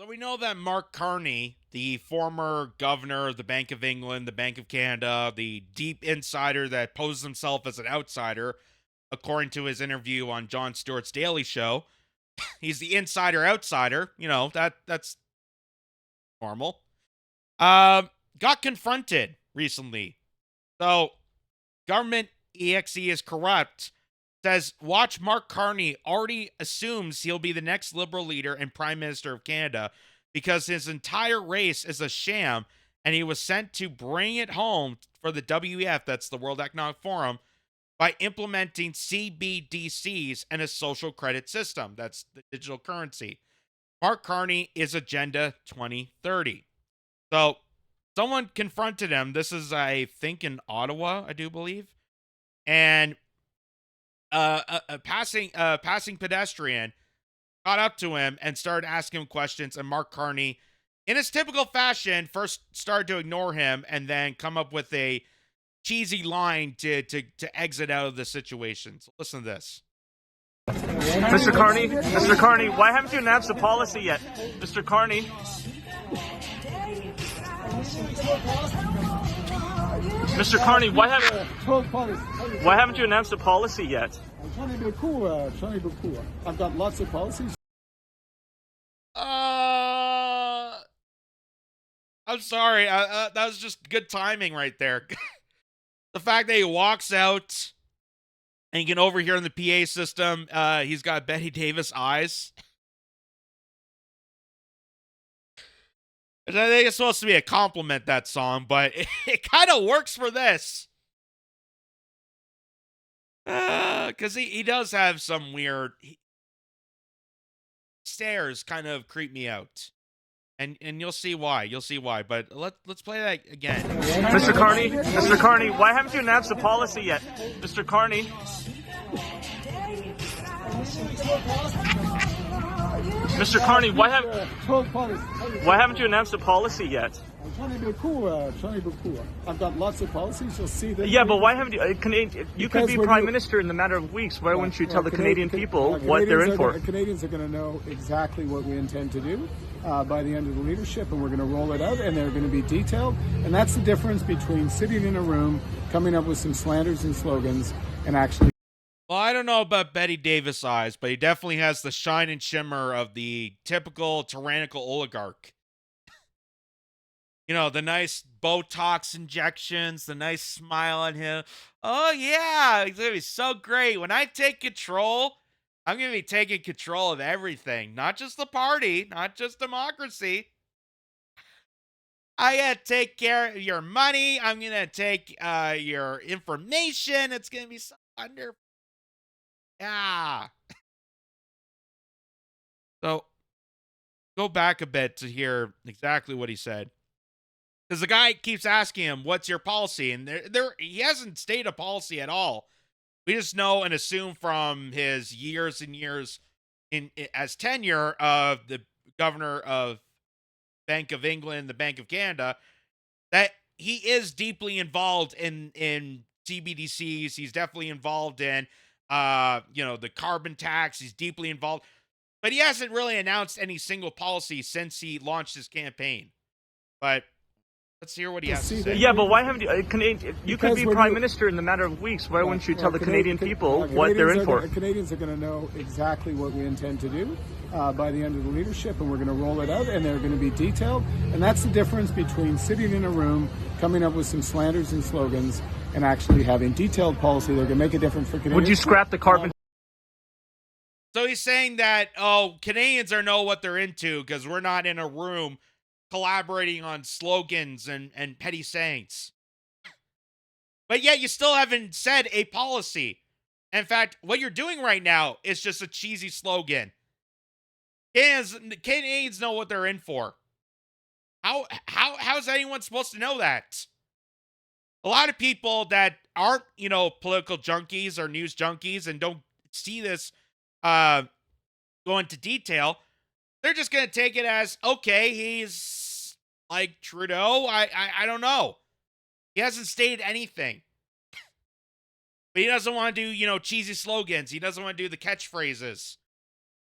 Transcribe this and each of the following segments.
So we know that Mark Carney, the former governor of the Bank of England, the Bank of Canada, the deep insider that posed himself as an outsider, according to his interview on Jon Stewart's Daily Show, he's the insider outsider. That's normal. Got confronted recently. So government exe is corrupt. Says watch Mark Carney already assumes he'll be the next liberal leader and prime minister of Canada because his entire race is a sham and he was sent to bring it home for the WEF, that's the World Economic Forum, by implementing CBDCs and a social credit system, that's the digital currency. Mark Carney is Agenda 2030. So someone confronted him. This is, I think, in Ottawa, I do believe. And a passing pedestrian got up to him and started asking him questions, and Mark Carney, in his typical fashion, first started to ignore him and then come up with a cheesy line to exit out of the situation. So listen to this. Mr. Carney, why haven't you announced the policy yet? Mr. Carney. Mr. Carney, why haven't you announced the policy yet? I'm trying to be cool. I've got lots of policies. I'm sorry. That was just good timing right there. The fact that he walks out and you can overhear in the PA system, he's got Betty Davis eyes. Which I think it's supposed to be a compliment, that song, but it kind of works for this. Because he does have some weird stares kind of creep me out. And you'll see why. But let's play that again. Mr. Carney, why haven't you announced the policy yet? Mr. Carney. Mr. Carney, why haven't you announced the policy yet? I'm trying to be cool. I've got lots of policies. You'll see that. Yeah, but why haven't you? You could be prime minister in a matter of weeks. Why wouldn't you tell the Canadian people what they're in for? Canadians are going to know exactly what we intend to do by the end of the leadership, and we're going to roll it out, and they're going to be detailed. And that's the difference between sitting in a room, coming up with some slanders and slogans, and actually. Well, I don't know about Betty Davis eyes, but he definitely has the shine and shimmer of the typical tyrannical oligarch. You know, the nice Botox injections, the nice smile on him. Oh, yeah, it's going to be so great. When I take control, I'm going to be taking control of everything. Not just the party, not just democracy. I got to take care of your money. I'm going to take your information. It's going to be so wonderful. Yeah. So, go back a bit to hear exactly what he said. Because the guy keeps asking him, what's your policy? And he hasn't stated a policy at all. We just know and assume from his years and years as tenure of the governor of Bank of England, the Bank of Canada, that he is deeply involved in CBDCs. He's definitely involved in the carbon tax. He's deeply involved. But he hasn't really announced any single policy since he launched his campaign. But let's hear what he has to say. Yeah, but why haven't you? You could be prime minister in a matter of weeks. Why wouldn't you tell the Canadian people what they're in for? Canadians are going to know exactly what we intend to do by the end of the leadership, and we're going to roll it out, and they're going to be detailed. And that's the difference between sitting in a room, coming up with some slanders and slogans, and actually having detailed policy. They're going to make a difference for Canadians. Would you scrap the carbon? So he's saying that, Canadians know what they're into because we're not in a room collaborating on slogans and petty sayings. But yet you still haven't said a policy. In fact, what you're doing right now is just a cheesy slogan. Canadians know what they're in for. How's anyone supposed to know that? A lot of people that aren't, political junkies or news junkies and don't see this go into detail, they're just going to take it as, okay, he's like Trudeau. I don't know. He hasn't stated anything. But he doesn't want to do, cheesy slogans. He doesn't want to do the catchphrases.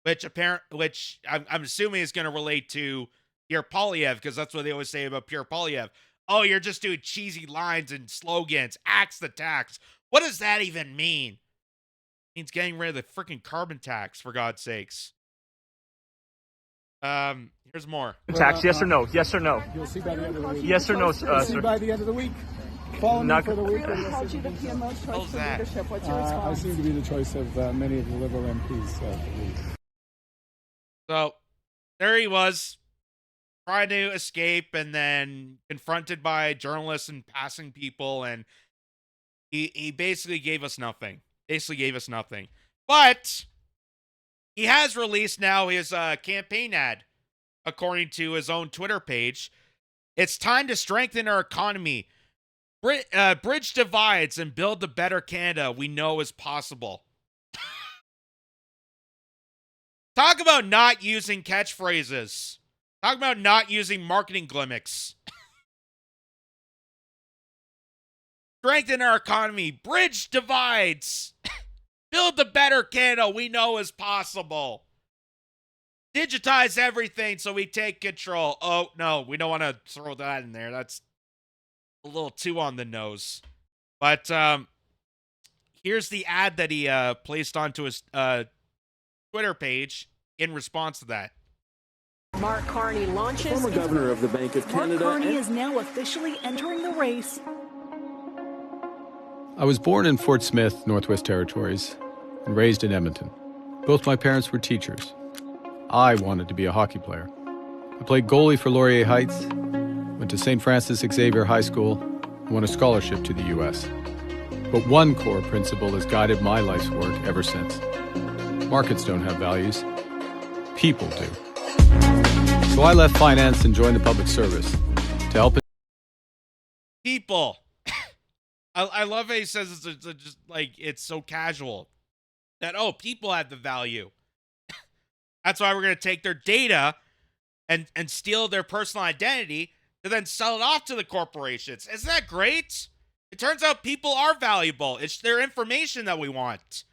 which I'm assuming is going to relate to Pierre Polyev, because that's what they always say about Pierre Polyev. Oh, you're just doing cheesy lines and slogans. Axe the tax. What does that even mean? It means getting rid of the freaking carbon tax, for God's sakes. Here's more. Tax, yes or no? Yes or no? You'll see by the end of the week. Yes or no, You'll see sir? by the end of the week. Follow me for the week. Who called you the PMO's choice How's for that? leadership? What's your I response? seem to be the choice of many of the Liberal MPs. So there he was, trying to escape, and then confronted by journalists and passing people, and he basically gave us nothing. But he has released now his campaign ad, according to his own Twitter page. It's time to strengthen our economy, bridge divides, and build the better Canada we know is possible. Talk about not using catchphrases. Talk about not using marketing gimmicks. Strengthen our economy, bridge divides, build the better Canada we know is possible. Digitize everything so we take control. Oh, no, we don't want to throw that in there. That's a little too on the nose. But here's the ad that he placed onto his Twitter page in response to that. Mark Carney launches. Former governor of the Bank of Canada. Mark Carney is now officially entering the race. I was born in Fort Smith, Northwest Territories, and raised in Edmonton. Both my parents were teachers. I wanted to be a hockey player. I played goalie for Laurier Heights, went to St. Francis Xavier High School, and won a scholarship to the U.S. But one core principle has guided my life's work ever since. Markets don't have values. People do. So I left finance and joined the public service to help. People. I love how he says it's just like it's so casual that, oh, people have the value. That's why we're going to take their data and steal their personal identity to then sell it off to the corporations. Isn't that great? It turns out people are valuable. It's their information that we want.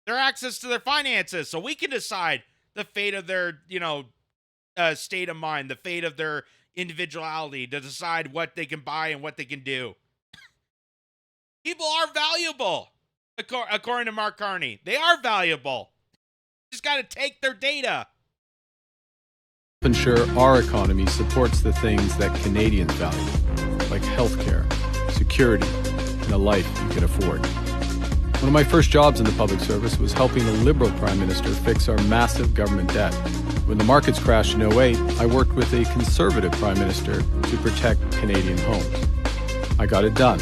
Their access to their finances, so we can decide the fate of their, state of mind, the fate of their individuality, to decide what they can buy and what they can do. People are valuable, according to Mark Carney. They are valuable. Just got to take their data. Ensure our economy supports the things that Canadians value, like healthcare, security, and a life you can afford. One of my first jobs in the public service was helping a Liberal Prime Minister fix our massive government debt. When the markets crashed in 2008, I worked with a Conservative Prime Minister to protect Canadian homes. I got it done,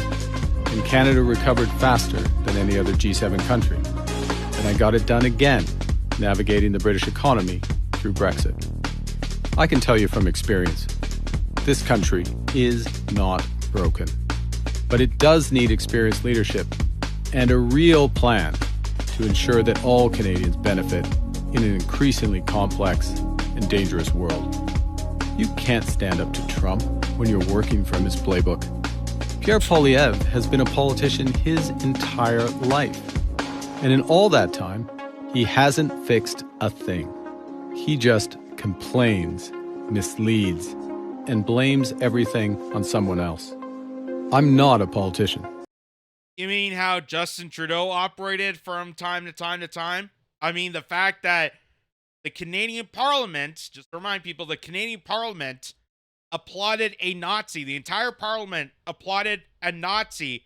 and Canada recovered faster than any other G7 country. And I got it done again, navigating the British economy through Brexit. I can tell you from experience, this country is not broken. But it does need experienced leadership and a real plan to ensure that all Canadians benefit in an increasingly complex and dangerous world. You can't stand up to Trump when you're working from his playbook. Pierre Polyev has been a politician his entire life. And in all that time, he hasn't fixed a thing. He just complains, misleads, and blames everything on someone else. I'm not a politician. You mean how Justin Trudeau operated from time to time to time? I mean, the fact that the Canadian Parliament, just to remind people, the Canadian Parliament applauded a Nazi. The entire Parliament applauded a Nazi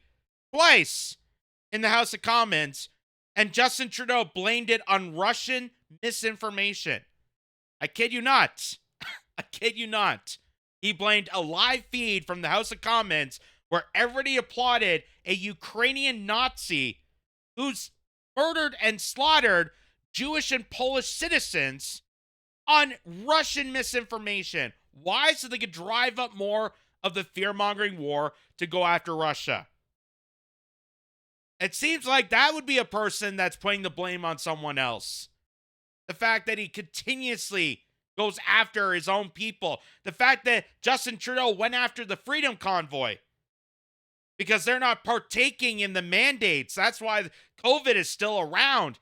twice in the House of Commons, and Justin Trudeau blamed it on Russian misinformation. I kid you not. I kid you not. He blamed a live feed from the House of Commons where everybody applauded a Ukrainian Nazi who's murdered and slaughtered Jewish and Polish citizens on Russian misinformation. Why? So they could drive up more of the fear-mongering war to go after Russia. It seems like that would be a person that's putting the blame on someone else. The fact that he continuously goes after his own people. The fact that Justin Trudeau went after the Freedom Convoy because they're not partaking in the mandates. That's why COVID is still around.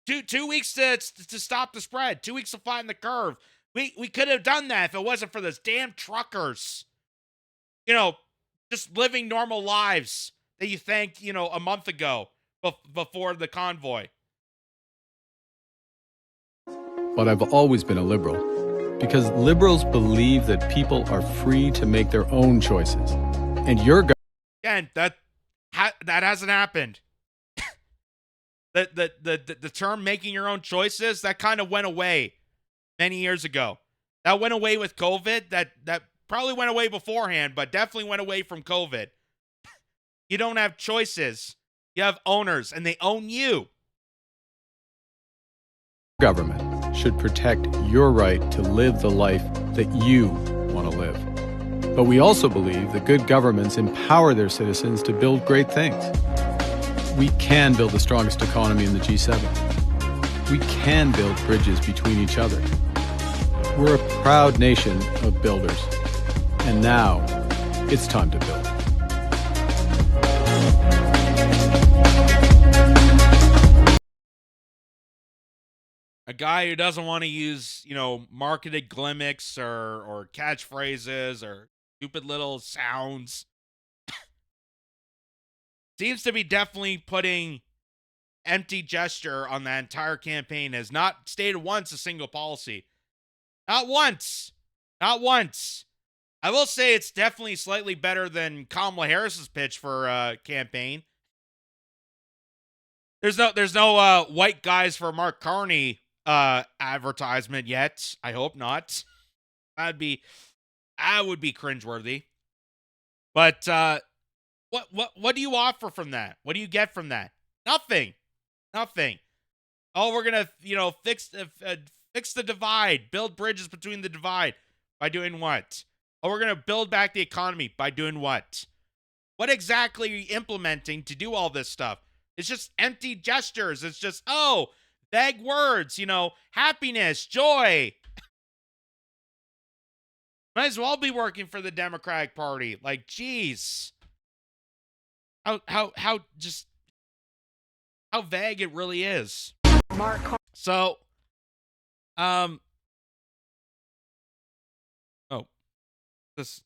Two weeks to stop the spread. 2 weeks to flatten the curve. We could have done that if it wasn't for those damn truckers. Just living normal lives that you thanked, a month ago before the convoy. But I've always been a liberal because liberals believe that people are free to make their own choices. And your Again, that hasn't happened. The term making your own choices, that kind of went away many years ago. That went away with COVID. That probably went away beforehand, but definitely went away from COVID. You don't have choices. You have owners, and they own you. government should protect your right to live the life that you want to live. But we also believe that good governments empower their citizens to build great things. We can build the strongest economy in the G7. We can build bridges between each other. We're a proud nation of builders. And now, it's time to build. A guy who doesn't want to use, marketed gimmicks or catchphrases or stupid little sounds. Seems to be definitely putting empty gesture on that entire campaign. Has not stated once a single policy. Not once. Not once. I will say it's definitely slightly better than Kamala Harris's pitch for campaign. There's no white guys for Mark Carney advertisement yet. I hope not. That would be cringeworthy. But what do you offer from that? What do you get from that? Nothing. Oh, we're gonna fix the divide, build bridges between the divide by doing what? Oh, we're gonna build back the economy by doing what? What exactly are you implementing to do all this stuff? It's just empty gestures. It's just vague words. Happiness, joy. Might as well be working for the Democratic Party. Like, geez. How vague it really is. So, this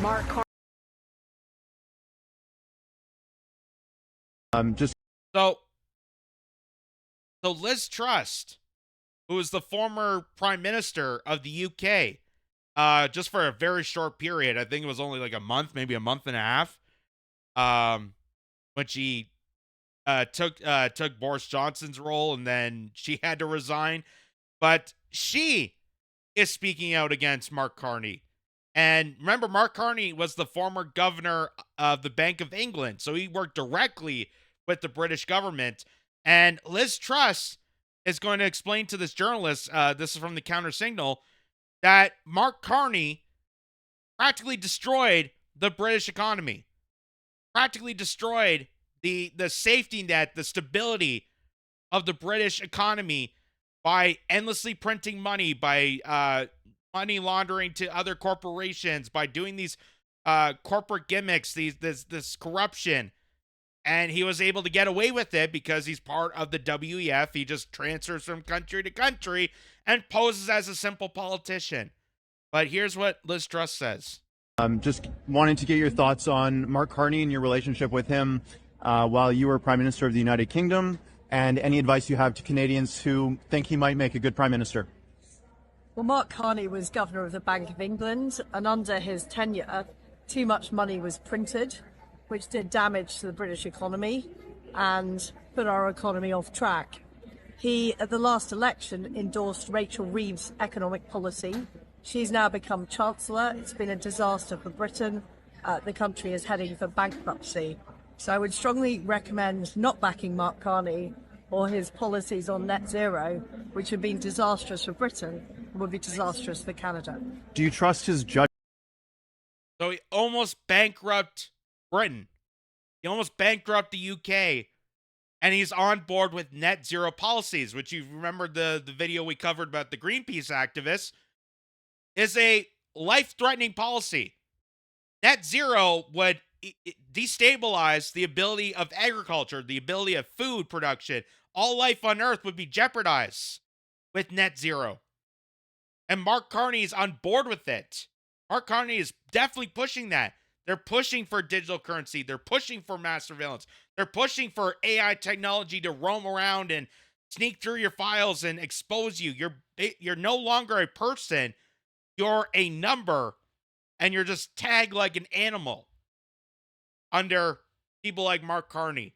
Mark Carney. So Liz Truss, who was the former Prime Minister of the UK, just for a very short period, I think it was only like a month, maybe a month and a half, when she took Boris Johnson's role, and then she had to resign. But she is speaking out against Mark Carney. And remember, Mark Carney was the former governor of the Bank of England, so he worked directly with the British government. And Liz Truss is going to explain to this journalist, this is from the Counter Signal, that Mark Carney practically destroyed the British economy, practically destroyed the safety net, the stability of the British economy by endlessly printing money, by money laundering to other corporations, by doing these corporate gimmicks, this corruption. And he was able to get away with it because he's part of the WEF. He just transfers from country to country and poses as a simple politician. But here's what Liz Truss says. Just wanted to get your thoughts on Mark Carney and your relationship with him while you were Prime Minister of the United Kingdom, and any advice you have to Canadians who think he might make a good Prime Minister. Well, Mark Carney was Governor of the Bank of England, and under his tenure, too much money was printed, which did damage to the British economy and put our economy off track. He, at the last election, endorsed Rachel Reeves' economic policy. She's now become Chancellor. It's been a disaster for Britain. The country is heading for bankruptcy. So I would strongly recommend not backing Mark Carney or his policies on net zero, which have been disastrous for Britain and would be disastrous for Canada. Do you trust his judgment? So he almost bankrupted Britain. He almost bankrupted the UK. And he's on board with net zero policies, which you remember the video we covered about the Greenpeace activists, is a life-threatening policy. Net zero would destabilize the ability of agriculture, the ability of food production, all life on Earth would be jeopardized with net zero. And Mark Carney is on board with it. Mark Carney is definitely pushing that. They're pushing for digital currency. They're pushing for mass surveillance. They're pushing for AI technology to roam around and sneak through your files and expose you. You're no longer a person. You're a number, and you're just tagged like an animal under people like Mark Carney.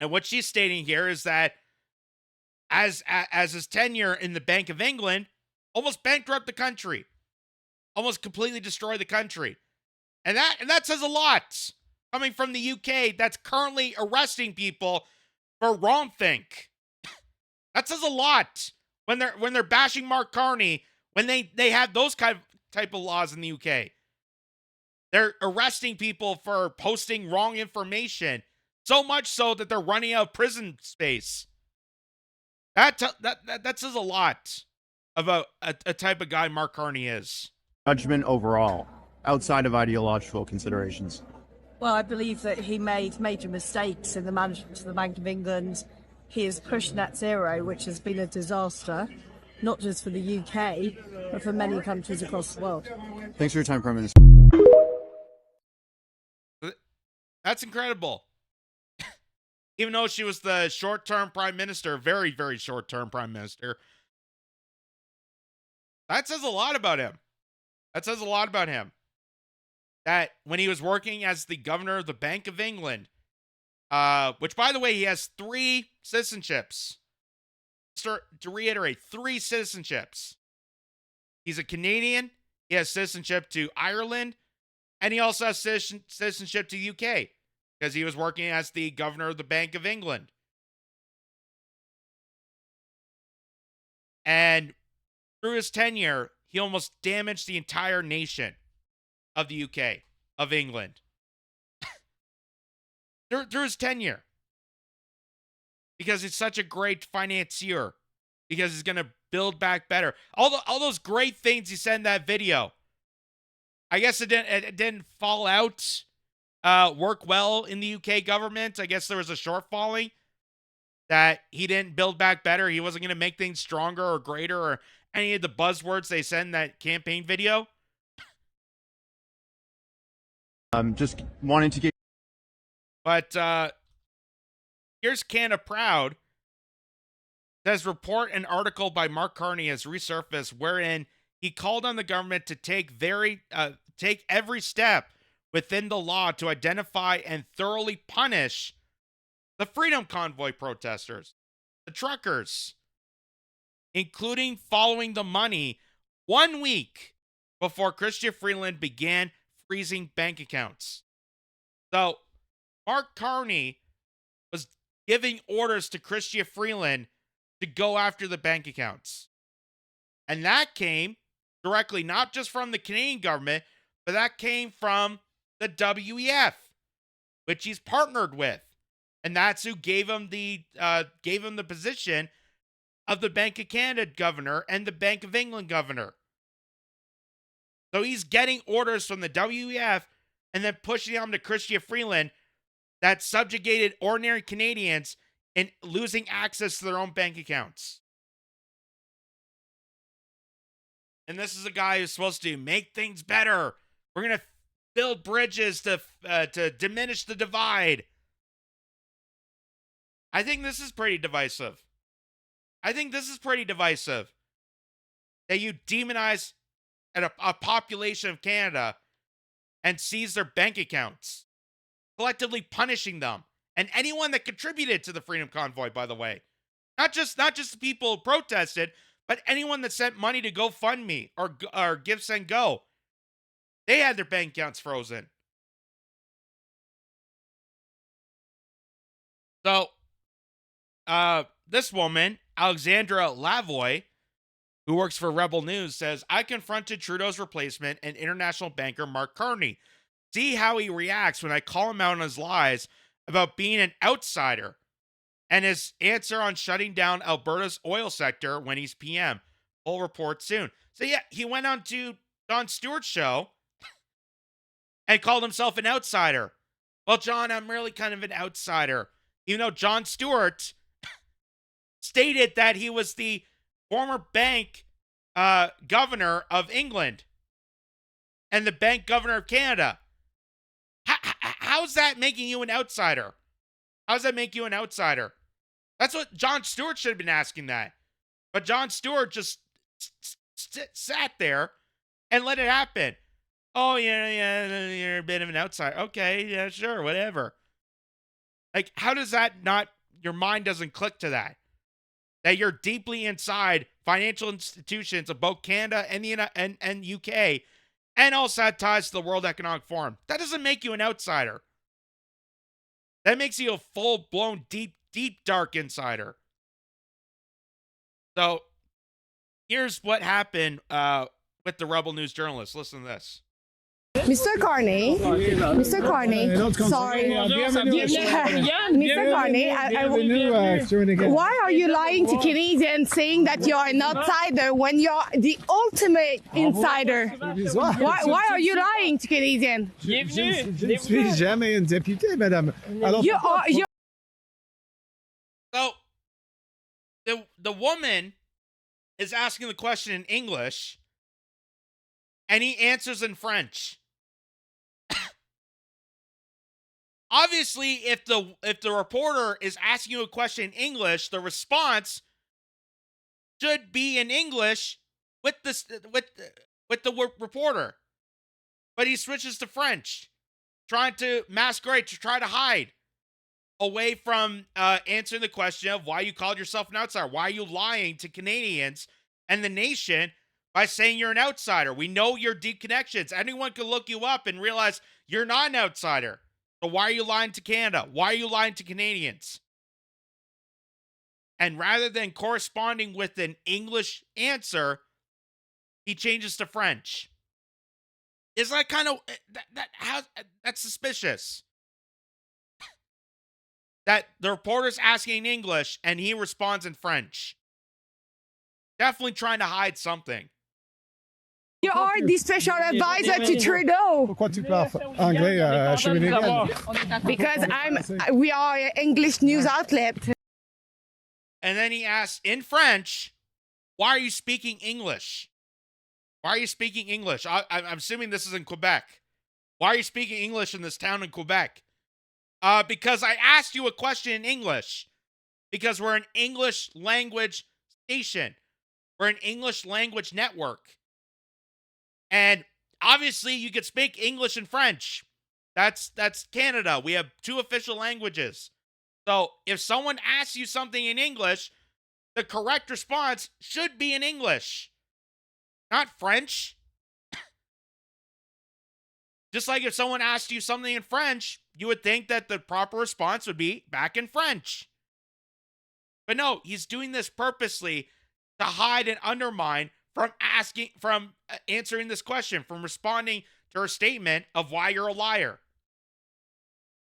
And what she's stating here is that as his tenure in the Bank of England almost bankrupt the country, almost completely destroy the country. And that says a lot coming from the UK that's currently arresting people for wrongthink. That says a lot when they're bashing Mark Carney, when they have those type of laws in the UK. They're arresting people for posting wrong information, so much so that they're running out of prison space. That says a lot about a type of guy Mark Carney is. Judgment overall, outside of ideological considerations. Well, I believe that he made major mistakes in the management of the Bank of England. He has pushed net zero, which has been a disaster, not just for the UK, but for many countries across the world. Thanks for your time, Prime Minister. That's incredible. Even though she was the short-term prime minister, very, very short-term prime minister, that says a lot about him. That says a lot about him. That when he was working as the governor of the Bank of England, which, by the way, he has 3 citizenships. To reiterate, 3 citizenships. He's a Canadian. He has citizenship to Ireland. And he also has citizenship to the UK because he was working as the governor of the Bank of England. And through his tenure, he almost damaged the entire nation of the UK, of England. through his tenure. Because he's such a great financier. Because he's going to build back better. All those great things he said in that video. I guess it didn't fall out, work well in the UK government. I guess there was a shortfalling that he didn't build back better. He wasn't going to make things stronger or greater or any of the buzzwords they said in that campaign video. Just wanting to get... But here's Canada Proud. It says, report an article by Mark Carney has resurfaced wherein he called on the government to take every step within the law to identify and thoroughly punish the Freedom Convoy protesters, the truckers, including following the money 1 week before Chrystia Freeland began freezing bank accounts. So, Mark Carney was giving orders to Chrystia Freeland to go after the bank accounts. And that came directly, not just from the Canadian government, but that came from the WEF, which he's partnered with. And that's who gave him the position of the Bank of Canada governor and the Bank of England governor. So he's getting orders from the WEF and then pushing them to Chrystia Freeland that subjugated ordinary Canadians in losing access to their own bank accounts. And this is a guy who's supposed to make things better. We're going to build bridges to diminish the divide. I think this is pretty divisive. That you demonize a population of Canada and seize their bank accounts, collectively punishing them. And anyone that contributed to the Freedom Convoy, by the way. Not just the people who protested, but anyone that sent money to GoFundMe or Give Send Go. They had their bank accounts frozen. So, this woman, Alexandra Lavoie, who works for Rebel News, says, I confronted Trudeau's replacement and international banker Mark Carney. See how he reacts when I call him out on his lies about being an outsider and his answer on shutting down Alberta's oil sector when he's PM. Full report soon. So yeah, he went on to Jon Stewart's show and called himself an outsider. Well, John, I'm really kind of an outsider. Even though Jon Stewart stated that he was the former bank governor of England and the bank governor of Canada. How's that making you an outsider? How does that make you an outsider? That's what Jon Stewart should have been asking that. But Jon Stewart just sat there and let it happen. Oh, yeah, you're a bit of an outsider. Okay, yeah, sure, whatever. Like, how does that not, your mind doesn't click to that? That you're deeply inside financial institutions of both Canada and the and UK, and also had ties to the World Economic Forum. That doesn't make you an outsider. That makes you a full-blown, deep, dark insider. So, here's what happened with the Rebel News journalists. Listen to this. Mr. Carney, sorry. Mr. Carney, why are you lying to Canadians saying that you're an outsider when you're the ultimate insider? Why are you lying to Canadians? Je suis jamais une députée, madame. So, the woman is asking the question in English, and he answers in French. Obviously, if the reporter is asking you a question in English, the response should be in English with the reporter. But he switches to French, trying to masquerade, to try to hide away from answering the question of why you called yourself an outsider. Why are you lying to Canadians and the nation by saying you're an outsider? We know your deep connections. Anyone can look you up and realize you're not an outsider. So why are you lying to Canada? Why are you lying to Canadians? And rather than corresponding with an English answer, he changes to French. Is that kind of that's suspicious? That the reporter's asking in English and he responds in French. Definitely trying to hide something. You are the special advisor to Trudeau. Pourquoi tu parles anglais Because we are an English news outlet. And then he asks in French, why are you speaking English? Why are you speaking English? I'm assuming this is in Quebec. Why are you speaking English in this town in Quebec? Because I asked you a question in English. Because we're an English language station. We're an English language network. And obviously you could speak English and French. That's Canada. We have two official languages. So if someone asks you something in English, the correct response should be in English, not French. Just like if someone asked you something in French, you would think that the proper response would be back in French. But no, he's doing this purposely to hide and undermine from answering this question, from responding to her statement of why you're a liar.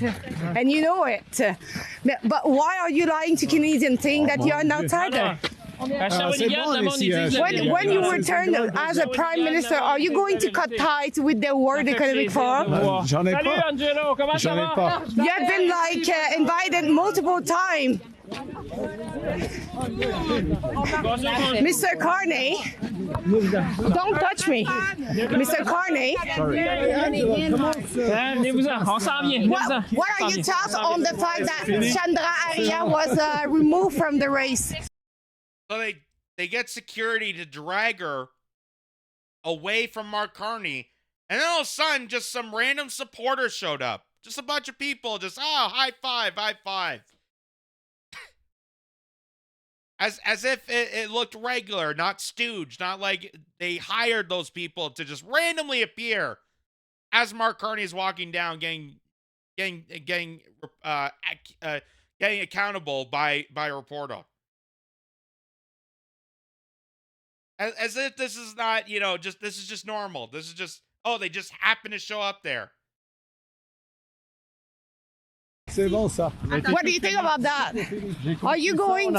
And you know it. But why are you lying to Canadians saying that you're an outsider? When you return as a prime minister, are you going to cut ties with the World Economic Forum? J'en ai pas. You have been invited multiple times. Mr. Carney, don't touch me. Mr. Carney, what are your thoughts on the fact that Chandra Arya was removed from the race? So they get security to drag her away from Mark Carney, and then all of a sudden, just some random supporters showed up. Just a bunch of people, just, high five. As if it looked regular, not stooge, not like they hired those people to just randomly appear as Mark Carney is walking down, getting accountable by a reporter. As if this is not, this is just normal. This is just, they just happen to show up there. What do you think about that? Are you going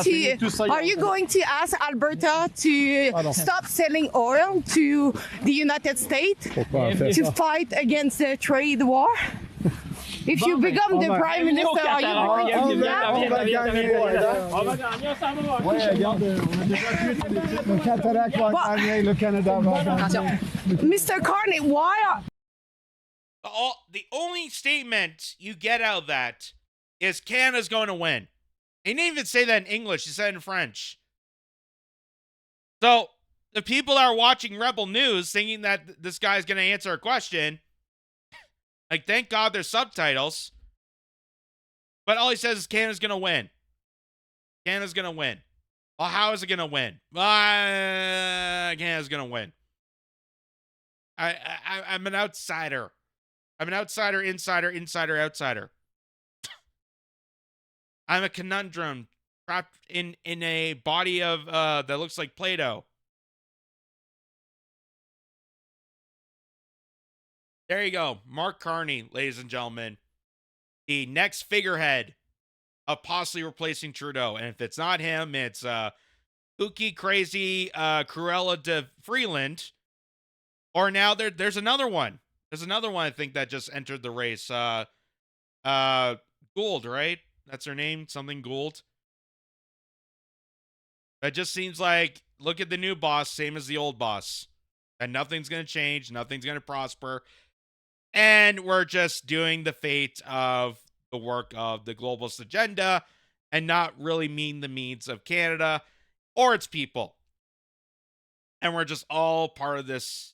to ask Alberta to stop selling oil to the United States to fight against the trade war? If you become the prime minister, are you going to do that? On va gagner. Ouais, regarde, on a déjà vu le Cataract va gagner, le Canada va gagner. Mr. Carney, why are... The only statement you get out of that is Canada's going to win. He didn't even say that in English. He said it in French. So the people that are watching Rebel News thinking that this guy's going to answer a question, like, thank God there's subtitles. But all he says is Canada's going to win. Canada's going to win. Well, how is it going to win? Canada's going to win. I'm an outsider. I'm an outsider, insider, outsider. I'm a conundrum trapped in a body of that looks like Play-Doh. There you go. Mark Carney, ladies and gentlemen. The next figurehead of possibly replacing Trudeau. And if it's not him, it's kooky, crazy Cruella de Freeland. Or now there's another one. There's another one I think that just entered the race. Gould, right? That's her name. Something Gould. That just seems like, look at the new boss, same as the old boss. And nothing's going to change. Nothing's going to prosper. And we're just doing the fate of the work of the globalist agenda and not really meeting the needs of Canada or its people. And we're just all part of this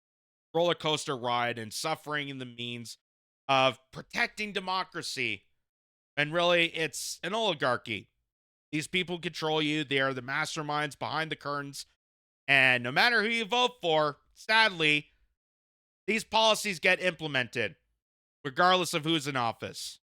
roller coaster ride and suffering in the means of protecting democracy. And really, it's an oligarchy. These people control you. They are the masterminds behind the curtains. And no matter who you vote for, sadly, these policies get implemented, regardless of who's in office.